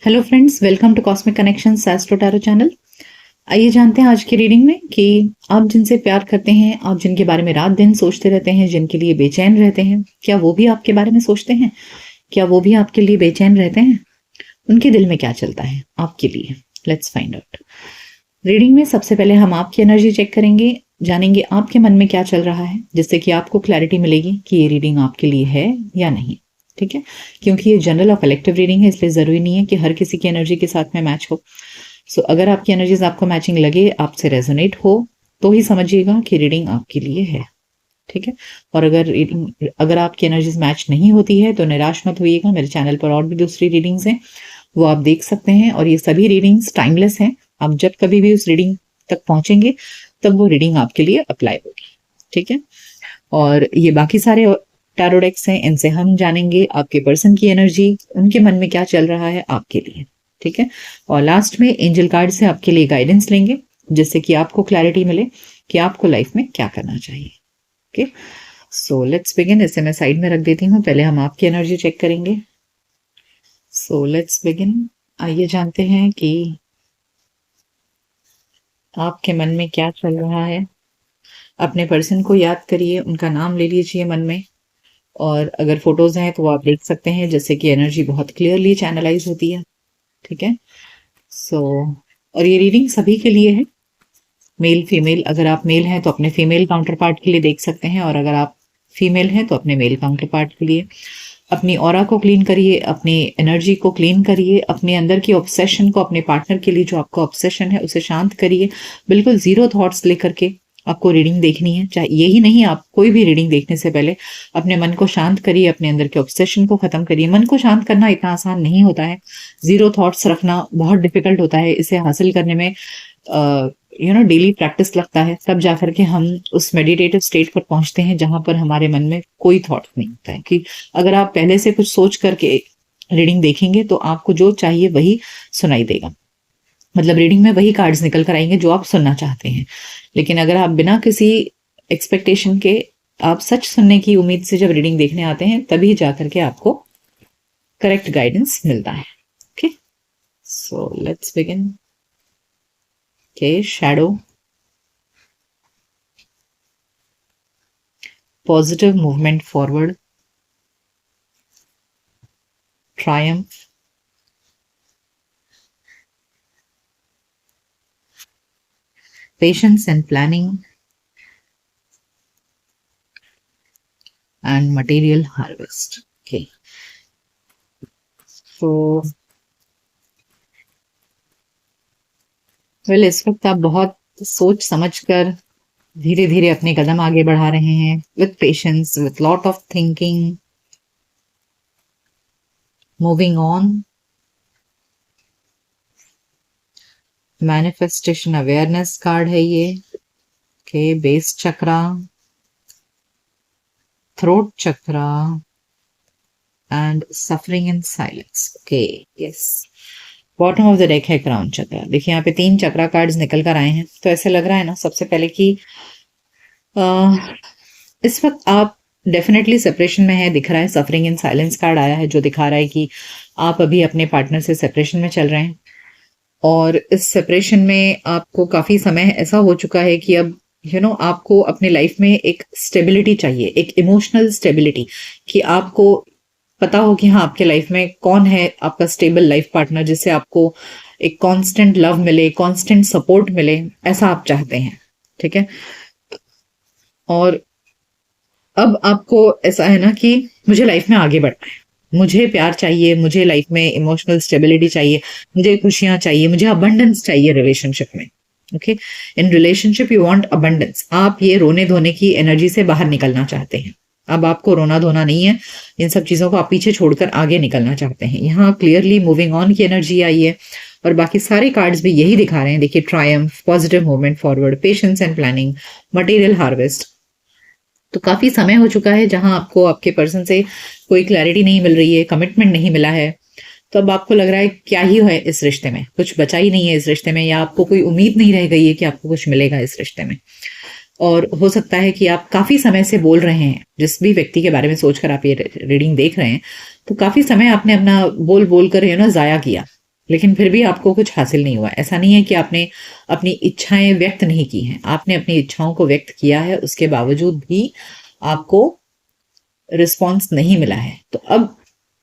Hello friends, welcome to cosmic connections astro tarot channel. आइए जानते हैं आज की रीडिंग में कि आप जिनसे प्यार करते हैं, आप जिनके बारे में रात दिन सोचते रहते हैं, जिनके लिए बेचैन रहते हैं, क्या वो भी आपके बारे में सोचते हैं? क्या वो भी आपके लिए बेचैन रहते हैं? उनके दिल में क्या चलता है आपके लिए? Let's find out. रीडिंग में सबसे पहले हम आपकी एनर्जी चेक करेंगे, जानेंगे आपके मन में क्या चल रहा है, जिससे कि आपको क्लैरिटी मिलेगी कि ये रीडिंग आपके लिए है या नहीं। ठीक है, क्योंकि ये जनरल और कलेक्टिव रीडिंग है, इसलिए ज़रूरी नहीं है कि हर किसी की एनर्जी के साथ में मैच हो। सो अगर आपकी एनर्जीज आपको मैचिंग लगे, आपसे रेजोनेट हो, तो ही समझिएगा कि रीडिंग आपके लिए है। ठीक है, और अगर आपकी एनर्जीज मैच नहीं होती है तो निराश मत होइएगा। मेरे चैनल पर और भी दूसरी रीडिंग्स हैं, वो आप देख सकते हैं, और ये सभी रीडिंग्स टाइमलेस हैं। आप जब कभी भी उस रीडिंग तक पहुंचेंगे तब वो रीडिंग आपके लिए अप्लाई होगी। ठीक है, और ये बाकी सारे टैरो डेक्स हैं, इनसे हम जानेंगे आपके पर्सन की एनर्जी, उनके मन में क्या चल रहा है आपके लिए। ठीक है, और लास्ट में एंजल कार्ड से आपके लिए गाइडेंस लेंगे, जिससे कि आपको क्लैरिटी मिले कि आपको लाइफ में क्या करना चाहिए। Okay, so let's begin. इसे मैं साइड में रख देती हूँ, पहले हम आपकी एनर्जी चेक करेंगे। So let's begin. आइए जानते हैं कि आपके मन में क्या चल रहा है। अपने पर्सन को याद करिए, उनका नाम ले लीजिए मन में, और अगर फोटोज हैं तो वो आप देख सकते हैं, जिससे कि एनर्जी बहुत क्लियरली चैनलाइज होती है। ठीक है, सो और ये रीडिंग सभी के लिए है, मेल फीमेल। अगर आप मेल हैं तो अपने फीमेल काउंटर पार्ट के लिए देख सकते हैं, और अगर आप फीमेल हैं तो अपने मेल काउंटर पार्ट के लिए। अपनी ऑरा को क्लीन करिए, अपनी एनर्जी को क्लीन करिए, अपने अंदर की ऑब्सेशन को, अपने पार्टनर के लिए जो आपका ऑब्सेशन है उसे शांत करिए। बिल्कुल जीरो थॉट्स लेकर के आपको रीडिंग देखनी है। चाहे यही नहीं, आप कोई भी रीडिंग देखने से पहले अपने मन को शांत करिए, अपने अंदर के ऑब्सेशन को खत्म करिए। मन को शांत करना इतना आसान नहीं होता है, जीरो थॉट्स रखना बहुत डिफिकल्ट होता है। इसे हासिल करने में डेली प्रैक्टिस लगता है, तब जाकर के हम उस मेडिटेटिव स्टेट पर पहुंचते हैं जहां पर हमारे मन में कोई थॉट नहीं होता है। कि अगर आप पहले से कुछ सोच करके रीडिंग देखेंगे तो आपको जो चाहिए वही सुनाई देगा, मतलब रीडिंग में वही कार्ड्स निकल कर आएंगे जो आप सुनना चाहते हैं। लेकिन अगर आप बिना किसी एक्सपेक्टेशन के, आप सच सुनने की उम्मीद से जब रीडिंग देखने आते हैं, तभी जाकर के आपको करेक्ट गाइडेंस मिलता है। Okay, so let's begin. Okay, shadow, positive movement forward, Triumph, patience and planning, and material harvest. Okay, so इस वक्त आप बहुत सोच समझ कर धीरे धीरे अपने कदम आगे बढ़ा रहे हैं, with patience, with lot of thinking, moving on. Manifestation awareness card है ये। Okay, base chakra, throat chakra, and suffering in silence. Okay, yes, bottom of the deck है क्राउन चक्रा। देखिए यहाँ पे 3 चक्रा कार्ड्स निकल कर आए हैं, तो ऐसे लग रहा है ना सबसे पहले कि इस वक्त आप डेफिनेटली सेपरेशन में है, दिख रहा है। सफरिंग इन साइलेंस कार्ड आया है, जो दिखा रहा है कि आप अभी अपने पार्टनर से सेपरेशन में चल रहे हैं, और इस सेपरेशन में आपको काफी समय ऐसा हो चुका है कि अब आपको अपने लाइफ में एक स्टेबिलिटी चाहिए, एक इमोशनल स्टेबिलिटी, कि आपको पता हो कि हाँ, आपके लाइफ में कौन है आपका स्टेबल लाइफ पार्टनर, जिससे आपको एक कांस्टेंट लव मिले, कांस्टेंट सपोर्ट मिले, ऐसा आप चाहते हैं। ठीक है, और अब आपको ऐसा है ना कि मुझे लाइफ में आगे बढ़ना है, मुझे प्यार चाहिए, मुझे लाइफ में इमोशनल स्टेबिलिटी चाहिए, मुझे खुशियां चाहिए, मुझे अबंडेंस चाहिए रिलेशनशिप में। Okay, in relationship you want abundance. आप ये रोने धोने की एनर्जी से बाहर निकलना चाहते हैं। अब आपको रोना धोना नहीं है, इन सब चीजों को आप पीछे छोड़कर आगे निकलना चाहते हैं। यहाँ क्लियरली मूविंग ऑन की एनर्जी आई है, और बाकी सारे कार्ड्स भी यही दिखा रहे हैं। देखिए, Triumph, positive movement forward, patience and planning, material harvest. तो काफी समय हो चुका है जहां आपको आपके पर्सन से कोई क्लैरिटी नहीं मिल रही है, कमिटमेंट नहीं मिला है। तो अब आपको लग रहा है क्या ही है इस रिश्ते में, कुछ बचा ही नहीं है इस रिश्ते में, या आपको कोई उम्मीद नहीं रह गई है कि आपको कुछ मिलेगा इस रिश्ते में। और हो सकता है कि आप काफी समय से बोल रहे हैं, जिस भी व्यक्ति के बारे में सोचकर आप ये रीडिंग देख रहे हैं, तो काफी समय आपने अपना बोल बोल कर जाया किया। लेकिन फिर भी आपको कुछ हासिल नहीं हुआ। ऐसा नहीं है कि आपने अपनी इच्छाएं व्यक्त नहीं की हैं, आपने अपनी इच्छाओं को व्यक्त किया है, उसके बावजूद भी आपको रिस्पॉन्स नहीं मिला है। तो अब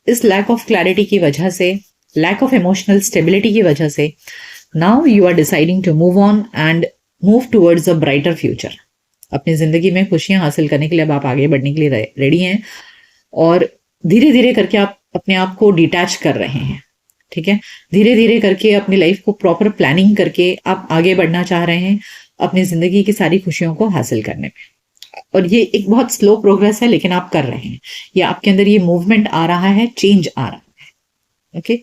इस लैक ऑफ क्लैरिटी की वजह से, लैक ऑफ इमोशनल स्टेबिलिटी की वजह से, now you are deciding to move on and move towards a brighter future. अपनी जिंदगी में खुशियां हासिल करने के लिए अब आप आगे बढ़ने के लिए रेडी हैं, और धीरे धीरे करके आप अपने आप को डिटैच कर रहे हैं। ठीक है, धीरे धीरे करके अपनी लाइफ को प्रॉपर प्लानिंग करके आप आगे बढ़ना चाह रहे हैं अपनी जिंदगी की सारी खुशियों को हासिल करने में। और ये एक बहुत स्लो प्रोग्रेस है, लेकिन आप कर रहे हैं, या आपके अंदर ये मूवमेंट आ रहा है, चेंज आ रहा है। ओके,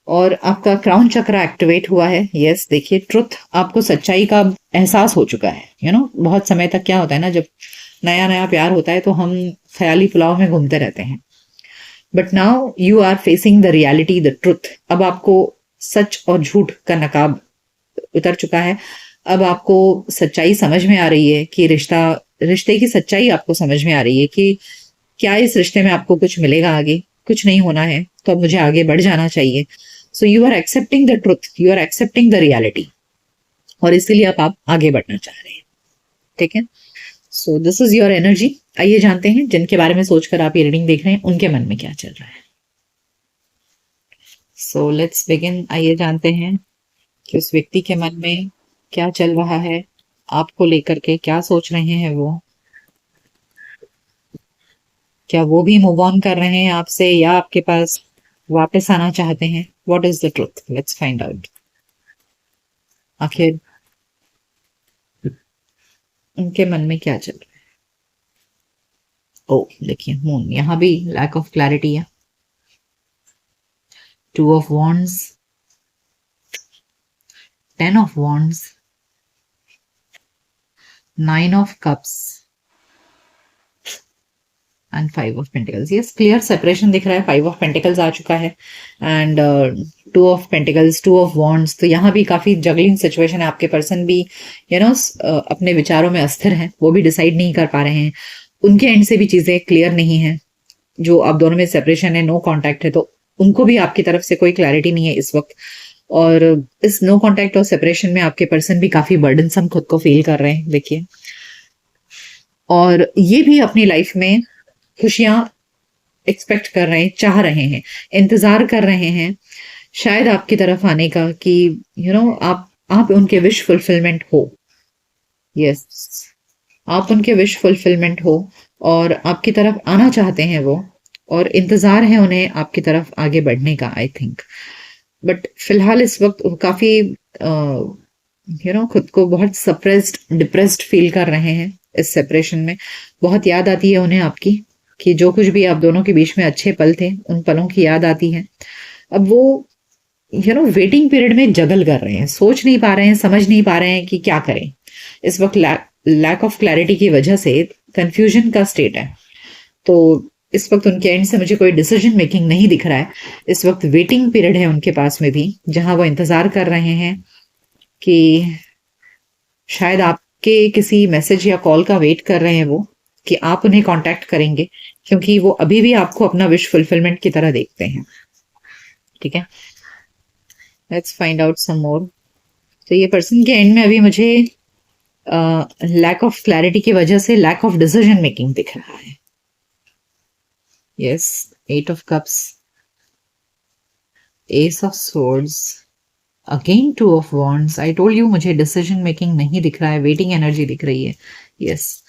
और आपका क्राउन चक्र एक्टिवेट हुआ है। यस, देखिए ट्रुथ, आपको सच्चाई का एहसास हो चुका है। बहुत समय तक क्या होता है ना, जब नया नया प्यार होता है तो हम ख्याली पुलाव में घूमते रहते हैं, but now you are facing the reality, the truth. अब आपको सच और झूठ का नकाब उतर चुका है। अब आपको सच्चाई समझ में आ रही है कि रिश्ते की सच्चाई आपको समझ में आ रही है कि क्या इस रिश्ते में आपको कुछ मिलेगा, आगे कुछ नहीं होना है, तो अब मुझे आगे बढ़ जाना चाहिए। So you are accepting the truth, you are accepting the reality, और इसीलिए आप आगे बढ़ना चाह रहे हैं। ठीक है, so this is your energy. आइए जानते हैं जिनके बारे में सोचकर आप ये रीडिंग देख रहे हैं उनके मन में क्या चल रहा है। So let's begin. आइए जानते हैं कि उस व्यक्ति के मन में क्या चल रहा है, आपको लेकर के क्या सोच रहे हैं वो। क्या वो भी मूव ऑन कर रहे हैं आपसे, या आपके पास वापस आना चाहते हैं? What is the truth? Let's find out. आखिर उनके मन में क्या चल रहा है। ओ देखिए, मून, यहां भी लैक ऑफ क्लैरिटी है। 2 of wands, 10 of wands, 9 of cups and 5 of pentacles. Yes, clear separation दिख रहा है। 5 ऑफ पेंटिकल्स आ चुका है, and 2 of pentacles, 2 of wands. तो यहाँ भी काफी जगलिंग सिचुएशन है। आपके पर्सन भी अपने विचारों में अस्थिर हैं, वो भी डिसाइड नहीं कर पा रहे हैं। उनके एंड से भी चीजें क्लियर नहीं है। जो आप दोनों में सेपरेशन है, नो कॉन्टैक्ट है, तो उनको भी आपकी तरफ से कोई क्लैरिटी नहीं है इस वक्त। और इस नो कॉन्टैक्ट और सेपरेशन में आपके पर्सन भी काफी बर्डनसम खुद को फील कर रहे हैं, देखिए। और ये भी अपनी लाइफ में खुशियां एक्सपेक्ट कर रहे हैं, चाह रहे हैं, इंतजार कर रहे हैं शायद आपकी तरफ आने का, कि आप उनके विश फुलफिलमेंट हो। यस, आप उनके विश फुलफिलमेंट हो, और आपकी तरफ आना चाहते हैं वो, और इंतजार है उन्हें आपकी तरफ आगे बढ़ने का, आई थिंक। बट फिलहाल इस वक्त वो काफी खुद को बहुत सप्रेस्ड, डिप्रेस्ड फील कर रहे हैं इस सेपरेशन में। बहुत याद आती है उन्हें आपकी, कि जो कुछ भी आप दोनों के बीच में अच्छे पल थे, उन पलों की याद आती है। अब वो वेटिंग पीरियड में जगल कर रहे हैं, सोच नहीं पा रहे हैं, समझ नहीं पा रहे हैं कि क्या करें। इस वक्त लैक ऑफ क्लैरिटी की वजह से कंफ्यूजन का स्टेट है। तो इस वक्त उनके एंड से मुझे कोई डिसीजन मेकिंग नहीं दिख रहा है। इस वक्त वेटिंग पीरियड है उनके पास में भी, जहां वो इंतजार कर रहे हैं कि शायद आपके किसी मैसेज या कॉल का वेट कर रहे हैं वो, कि आप उन्हें कांटेक्ट करेंगे, क्योंकि वो अभी भी आपको अपना विश फुलफिलमेंट की तरह देखते हैं। ठीक है, लेट्स फाइंड आउट सम मोर। तो ये पर्सन के एंड में अभी मुझे लैक ऑफ क्लैरिटी की वजह से लैक ऑफ डिसीजन मेकिंग दिख रहा है। Yes, 8 of cups, S of swords, again 2 of wands. I told you, मुझे डिसीजन मेकिंग नहीं दिख रहा है, वेटिंग एनर्जी दिख रही है। Yes,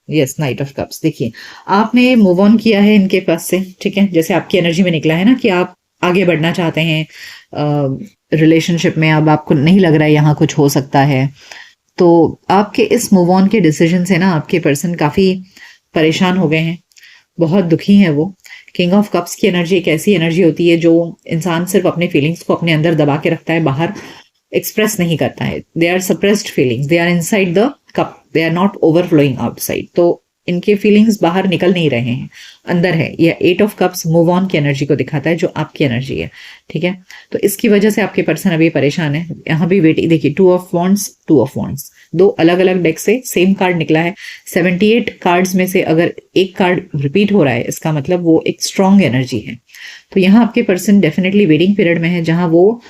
yes, night of cups. देखिए, आपने मूव ऑन किया है इनके पास से। ठीक है, जैसे आपकी एनर्जी में निकला है ना कि आप आगे बढ़ना चाहते हैं रिलेशनशिप में, अब आपको नहीं लग रहा है यहाँ कुछ हो सकता है। तो आपके इस मूव ऑन के डिसीजन से ना आपके पर्सन काफी परेशान हो गए हैं, बहुत दुखी हैं वो। किंग ऑफ कप्स की एनर्जी एक ऐसी एनर्जी होती है जो इंसान सिर्फ अपने फीलिंग्स को अपने अंदर दबा के रखता है, बाहर एक्सप्रेस नहीं करता है। They are suppressed feelings, they are inside the cup, they are not overflowing outside. तो इनके फीलिंग्स बाहर निकल नहीं रहे हैं, अंदर है। ये 8 ऑफ कप्स मूव ऑन की एनर्जी को दिखाता है, जो आपकी एनर्जी है, ठीक है। तो इसकी वजह से आपके पर्सन अभी परेशान है। यहाँ भी वेटिंग, देखिए 2 ऑफ वॉन्ड्स, 2 ऑफ वॉन्ड्स, दो अलग अलग डेक से सेम कार्ड निकला है। 78 कार्ड्स में से अगर एक कार्ड रिपीट हो रहा है, इसका मतलब वो एक स्ट्रॉन्ग एनर्जी है। तो यहाँ आपके पर्सन डेफिनेटली वेटिंग पीरियड में है, जहां वो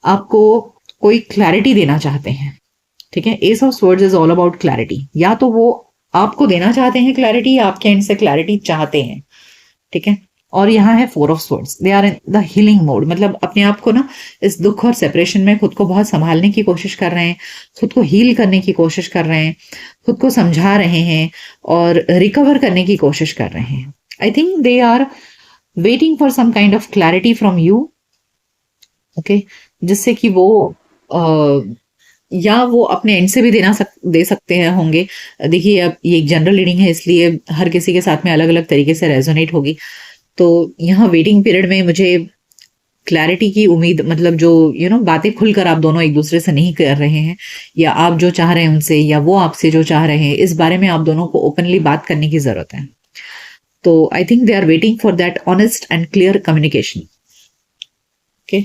आपको कोई क्लैरिटी देना चाहते हैं, ठीक है। S of swords is all about clarity. या तो वो आपको देना चाहते हैं क्लैरिटी, या आपके एंड से क्लैरिटी चाहते हैं, ठीक है। और यहाँ है 4 of swords, they are in the healing mode, मतलब अपने आप को ना इस दुख और सेपरेशन में खुद को बहुत संभालने की कोशिश कर रहे हैं, खुद को हील करने की कोशिश कर रहे हैं, खुद को समझा रहे हैं और रिकवर करने की कोशिश कर रहे हैं। I think they are waiting for some kind of clarity from you, okay, जिससे कि वो या वो अपने एंड से भी दे सकते हैं होंगे। देखिए अब ये एक जनरल रीडिंग है, इसलिए हर किसी के साथ में अलग अलग तरीके से रेजोनेट होगी। तो यहाँ वेटिंग पीरियड में मुझे क्लैरिटी की उम्मीद, मतलब जो बातें खुलकर आप दोनों एक दूसरे से नहीं कर रहे हैं, या आप जो चाह रहे हैं उनसे, या वो आपसे जो चाह रहे हैं, इस बारे में आप दोनों को ओपनली बात करने की जरूरत है। तो I think they are waiting for that honest and clear communication, okay.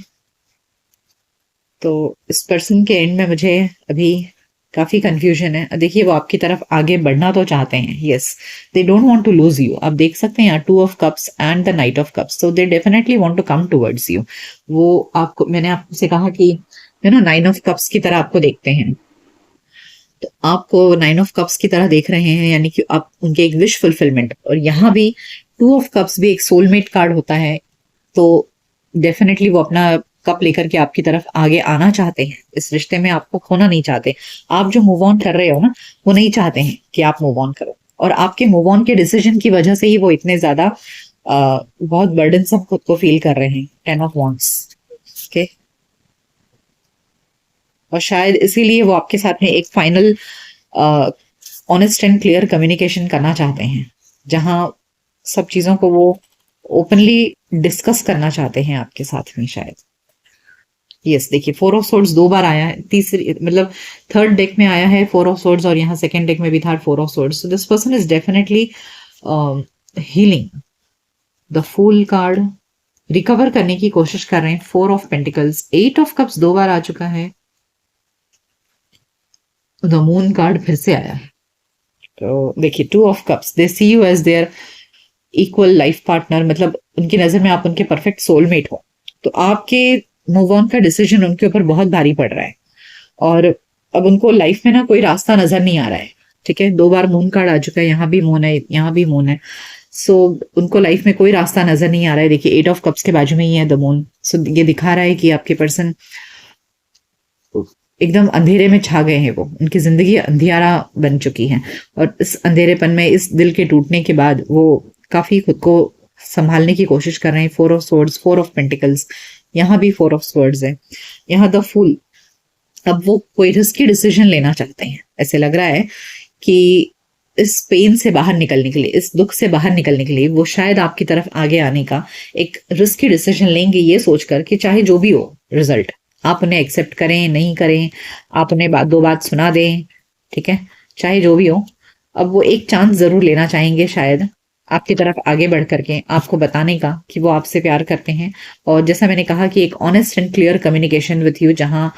तो इस पर्सन के एंड में मुझे अभी काफी कंफ्यूजन है। देखिए वो आपकी तरफ आगे बढ़ना तो चाहते हैं, yes, they don't want to lose you. आप देख सकते हैं यहाँ 2 of cups and the knight of cups, so they definitely want to come towards you. वो आपको, मैंने आपसे कहा कि 9 ऑफ कप्स की तरह आपको देखते हैं, तो आपको 9 ऑफ कप्स की तरह देख रहे हैं, यानी कि आप उनके एक विश फुलफिलमेंट। और यहाँ भी 2 ऑफ कप्स भी एक सोलमेट कार्ड होता है, तो डेफिनेटली वो अपना कप लेकर के आपकी तरफ आगे आना चाहते हैं, इस रिश्ते में आपको खोना नहीं चाहते। आप जो मूव ऑन कर रहे हो ना, वो नहीं चाहते हैं कि आप मूव ऑन करो, और आपके मूव ऑन के डिसीजन की वजह से ही वो इतने ज्यादा बहुत बर्डनसम खुद को फील कर रहे हैं। 10 ऑफ वॉन्ड्स, ओके। और शायद इसीलिए वो आपके साथ में एक final honest and clear communication करना चाहते हैं, जहां सब चीजों को वो ओपनली डिस्कस करना चाहते हैं आपके साथ में शायद। यस, देखिए 4 ऑफ सोर्ड्स 2 बार आया है, तीसरी मतलब थर्ड डेक में आया है 4 ऑफ सोर्ड्स, और यहाँ सेकंड डेक में भी था 4 of swords. So this person is definitely healing. The fool card, recover करने की कोशिश कर रहे हैं। 4 ऑफ पेंटिकल्स, 8 ऑफ कप्स 2 बार आ चुका है, द मून कार्ड फिर से आया है। तो देखिए 2 of cups, they see you as their equal life partner, मतलब उनकी नजर में आप उनके परफेक्ट सोलमेट हो। तो आपके मूव ऑन का डिसीजन उनके ऊपर बहुत भारी पड़ रहा है, और अब उनको लाइफ में ना कोई रास्ता नजर नहीं आ रहा है, ठीक है। 2 बार मून कार्ड आ चुका है, यहाँ भी मून है, यहाँ भी मून है। सो उनको लाइफ में कोई रास्ता नजर नहीं आ रहा है। देखिए 8 ऑफ कप्स के बाजू में ही है द मून। सो ये दिखा रहा है कि आपके पर्सन एकदम अंधेरे में छा गए हैं, वो उनकी जिंदगी अंधियारा बन चुकी है, और इस अंधेरेपन में, इस दिल के टूटने के बाद वो काफी खुद को संभालने की कोशिश कर रहे हैं। 4 ऑफ सोर्ड्स, 4 ऑफ पेंटिकल्स, यहाँ भी 4 ऑफ स्वर्ड्स है, यहाँ द फूल। अब वो कोई रिस्की डिसीजन लेना चाहते हैं, ऐसे लग रहा है कि इस पेन से बाहर निकलने के लिए, इस दुख से बाहर निकलने के लिए वो शायद आपकी तरफ आगे आने का एक रिस्की डिसीजन लेंगे, ये सोचकर कि चाहे जो भी हो रिजल्ट, आप उन्हें एक्सेप्ट करें नहीं करें, आप उन्हें दो बात सुना दें, ठीक है, चाहे जो भी हो, अब वो एक चांस जरूर लेना चाहेंगे शायद आपकी तरफ आगे बढ़ करके आपको बताने का कि वो आपसे प्यार करते हैं। और जैसा मैंने कहा कि एक honest and clear communication with you, जहां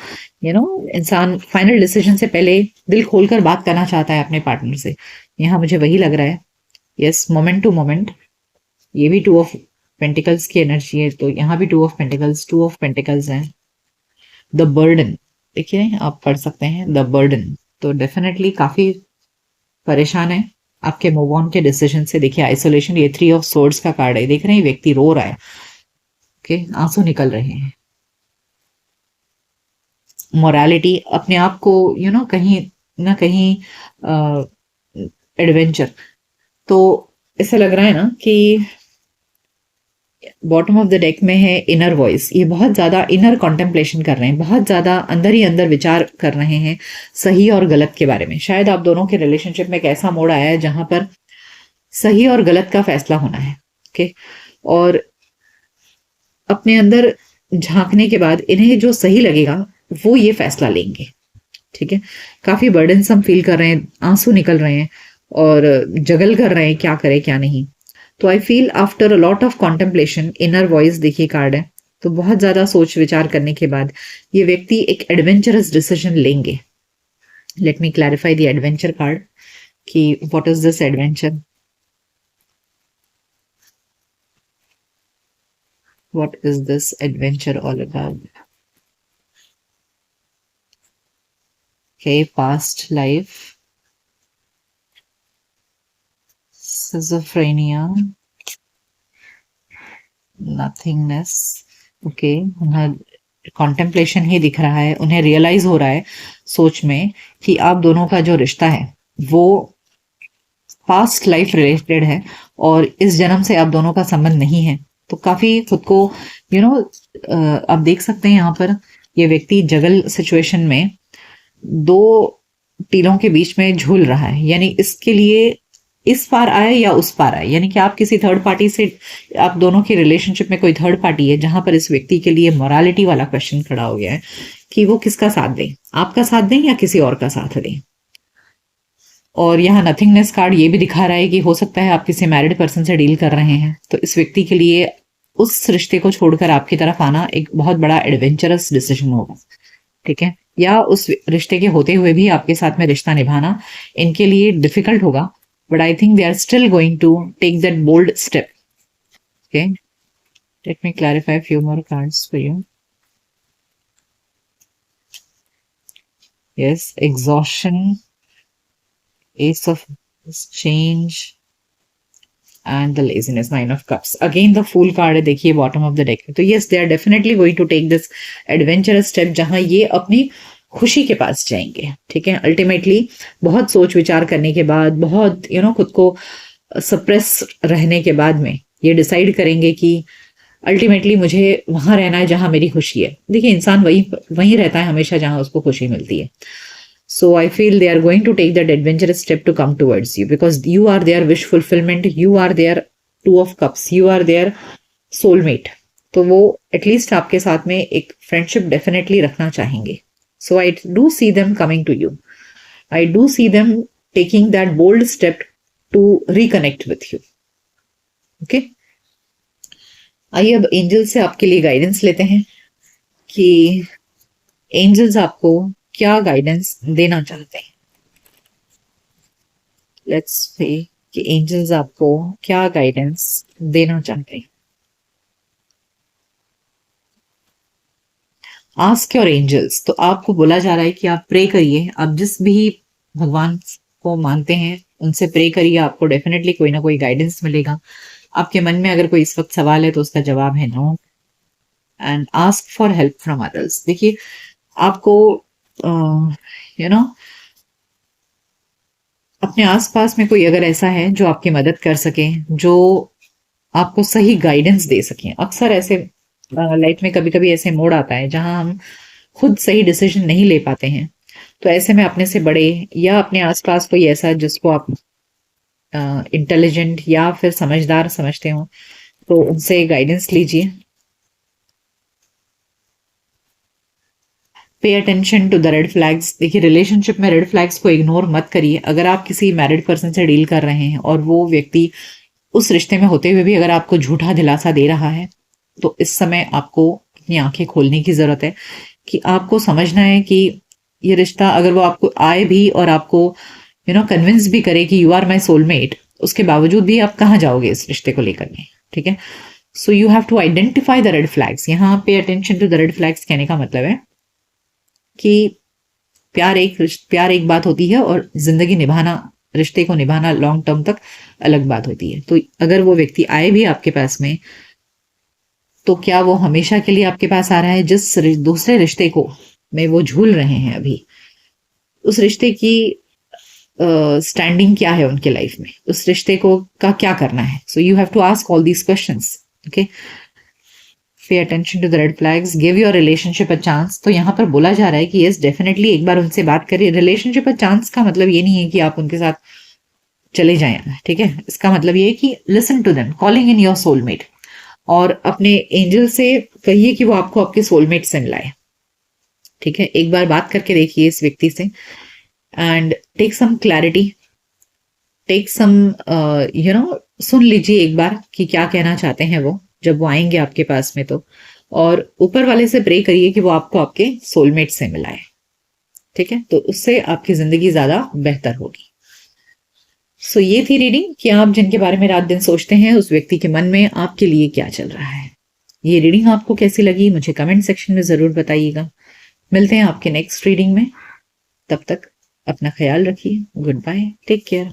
इंसान फाइनल डिसीजन से पहले दिल खोलकर बात करना चाहता है अपने पार्टनर से। यहाँ मुझे वही लग रहा है। Yes, moment to moment. ये भी 2 ऑफ पेंटिकल्स की एनर्जी है, तो यहाँ भी 2 ऑफ पेंटिकल्स, 2 ऑफ पेंटिकल्स है। द बर्डन, देखिए आप पढ़ सकते हैं द बर्डन, तो डेफिनेटली काफी परेशान है आपके मूव ऑन के डिसीजन से। देखिए आइसोलेशन, ये 3 ऑफ सोर्ड्स का कार्ड है, देख रहे हैं व्यक्ति रो रहा है, ओके, आंसू निकल रहे हैं। मोरालिटी, अपने आप को कहीं ना कहीं एडवेंचर, तो ऐसा लग रहा है ना कि बॉटम ऑफ द डेक में है इनर वॉइस। ये बहुत ज्यादा इनर कॉन्टेम्पलेशन कर रहे हैं, बहुत ज्यादा अंदर ही अंदर विचार कर रहे हैं सही और गलत के बारे में। शायद आप दोनों के रिलेशनशिप में एक ऐसा मोड़ आया है जहां पर सही और गलत का फैसला होना है, ओके। और अपने अंदर झांकने के बाद इन्हें जो सही लगेगा वो ये फैसला लेंगे, ठीक है। काफी बर्डनसम फील कर रहे हैं, आंसू निकल रहे हैं, और जगल कर रहे हैं क्या करे क्या नहीं। तो I feel after a lot of contemplation, inner voice देखिए कार्ड है, तो बहुत ज्यादा सोच विचार करने के बाद ये व्यक्ति एक एडवेंचरस डिसीजन लेंगे। Let me clarify the adventure card कि what is this adventure, what is this adventure all about. Okay, past life, schizophrenia, nothingness. Okay, उन्हें कॉन्टेम्पलेशन ही दिख रहा है, उन्हें रियलाइज हो रहा है सोच में कि आप दोनों का जो रिश्ता है वो पास्ट लाइफ रिलेटेड है और इस जन्म से आप दोनों का संबंध नहीं है। तो काफी खुद को यू you नो आप देख सकते हैं यहाँ पर ये व्यक्ति जगल सिचुएशन में दो टीलों के बीच में झूल रहा है, यानी इसके लिए इस पार आए या उस पार आए, यानी कि आप किसी थर्ड पार्टी से, आप दोनों की रिलेशनशिप में कोई थर्ड पार्टी है जहां पर इस व्यक्ति के लिए मोरालिटी वाला क्वेश्चन खड़ा हो गया है कि वो किसका साथ दें, आपका साथ दें या किसी और का साथ दें। और यहाँ नथिंगनेस कार्ड ये भी दिखा रहा है कि हो सकता है आप किसी मैरिड पर्सन से डील कर रहे हैं, तो इस व्यक्ति के लिए उस रिश्ते को छोड़कर आपकी तरफ आना एक बहुत बड़ा एडवेंचरस डिसीजन होगा, ठीक है, या उस रिश्ते के होते हुए भी आपके साथ में रिश्ता निभाना इनके लिए डिफिकल्ट होगा, but I think they are still going to take that bold step. Okay, let me clarify few more cards for you. Yes, exhaustion, Ace of Change and the Laziness, Nine of Cups. Again the Fool card है, देखिए bottom of the deck। तो yes, they are definitely going to take this adventurous step जहां ये अपनी खुशी के पास जाएंगे, ठीक है। अल्टीमेटली बहुत सोच विचार करने के बाद, बहुत खुद को सप्रेस रहने के बाद में ये डिसाइड करेंगे कि अल्टीमेटली मुझे वहां रहना है जहां मेरी खुशी है। देखिए, इंसान वहीं रहता है हमेशा जहां उसको खुशी मिलती है। So I feel they are going to take that adventurous step to come towards you because you are their wish fulfillment, you are their two of cups, you are their soulmate. तो वो at least आपके साथ में एक friendship definitely रखना चाहेंगे। So I do see them coming to you. I do see them taking that bold step to reconnect with you. Okay? आइए अब एंजल से आपके लिए गाइडेंस लेते हैं कि एंजल्स आपको क्या गाइडेंस देना चाहते हैं। लेट्स से कि एंजल्स आपको क्या गाइडेंस देना चाहते हैं। आस्क योर एंजल्स, तो आपको बोला जा रहा है कि आप प्रे करिए, आप जिस भी भगवान को मानते हैं उनसे प्रे करिए, आपको डेफिनेटली कोई ना कोई गाइडेंस मिलेगा। आपके मन में अगर कोई इस वक्त सवाल है तो उसका जवाब है no. And ask for help from others. देखिए, आपको अपने आसपास में कोई अगर ऐसा है जो आपकी मदद कर सके, जो आपको सही गाइडेंस दे सके। अक्सर ऐसे लाइफ में कभी कभी ऐसे मोड़ आता है जहां हम खुद सही डिसीजन नहीं ले पाते हैं, तो ऐसे में अपने से बड़े या अपने आसपास कोई ऐसा जिसको आप इंटेलिजेंट या फिर समझदार समझते हो, तो उनसे गाइडेंस लीजिए। Pay attention to the red flags. देखिए, रिलेशनशिप में रेड फ्लैग्स को इग्नोर मत करिए। अगर आप किसी मैरिड पर्सन से डील कर रहे हैं और वो व्यक्ति उस रिश्ते में होते हुए भी अगर आपको झूठा दिलासा दे रहा है, तो इस समय आपको अपनी आंखें खोलने की जरूरत है कि आपको समझना है कि ये रिश्ता अगर वो आपको आए भी और आपको कन्विंस भी करे कि यू आर माई सोलमेट, उसके बावजूद भी आप कहाँ जाओगे इस रिश्ते को लेकर के, ठीक है। So you have to identify the red flags. यहाँ पे attention to the red flags कहने का मतलब है कि प्यार एक बात होती है और जिंदगी निभाना, रिश्ते को निभाना लॉन्ग टर्म तक अलग बात होती है। तो अगर वो व्यक्ति आए भी आपके पास में, तो क्या वो हमेशा के लिए आपके पास आ रहा है? जिस दूसरे रिश्ते को में वो झूल रहे हैं अभी, उस रिश्ते की स्टैंडिंग क्या है उनके लाइफ में, उस रिश्ते को का क्या करना है। So you have to ask all these questions. Okay, pay attention to the red flags, give your relationship a chance. तो यहाँ पर बोला जा रहा है कि यस, डेफिनेटली एक बार उनसे बात करिए। रिलेशनशिप अ चांस का मतलब ये नहीं है कि आप उनके साथ चले जाएं, ठीक है। इसका मतलब ये है कि listen to them, calling in your soulmate, और अपने एंजल से कहिए कि वो आपको आपके सोलमेट से मिलाए, ठीक है। एक बार बात करके देखिए इस व्यक्ति से and take some clarity, take some सुन लीजिए एक बार कि क्या कहना चाहते हैं वो, जब वो आएंगे आपके पास में तो। और ऊपर वाले से प्रे करिए कि वो आपको आपके सोलमेट से मिलाए, ठीक है? तो उससे आपकी जिंदगी ज्यादा बेहतर होगी। सो ये थी रीडिंग कि आप जिनके बारे में रात दिन सोचते हैं उस व्यक्ति के मन में आपके लिए क्या चल रहा है। ये रीडिंग आपको कैसी लगी मुझे कमेंट सेक्शन में जरूर बताइएगा। मिलते हैं आपके नेक्स्ट रीडिंग में, तब तक अपना ख्याल रखिए। Good bye, take care.